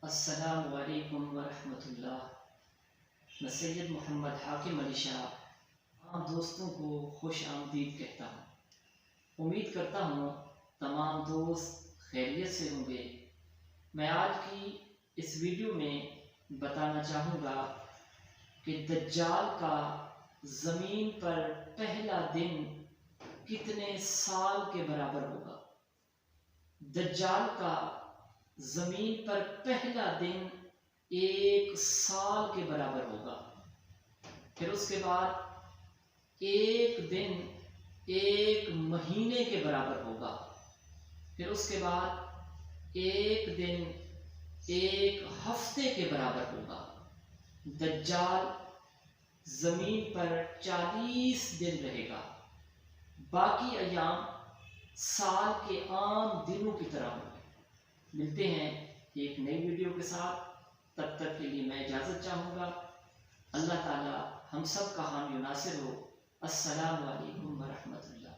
अस्सलामु अलैकुम वरहमतुल्लाह। मैं सैयद मोहम्मद हाकिम अली शाह आप दोस्तों को खुश आमदीद कहता हूँ। उम्मीद करता हूँ तमाम दोस्त खैरियत से होंगे। मैं आज की इस वीडियो में बताना चाहूँगा कि दज्जाल का ज़मीन पर पहला दिन कितने साल के बराबर होगा। दज्जाल का ज़मीन पर पहला दिन 1 साल के बराबर होगा। फिर उसके बाद एक दिन 1 महीने के बराबर होगा। फिर उसके बाद एक दिन 1 हफ्ते के बराबर होगा। दज्जाल ज़मीन पर 40 दिन रहेगा। बाकी अय्याम साल के आम दिनों की तरह होंगे। मिलते हैं एक नई वीडियो के साथ। तब तक के लिए मैं इजाज़त चाहूँगा। अल्लाह ताला हम सब का हामी नासिर हो। अस्सलामु अलैकुम वरहमतुल्लाह।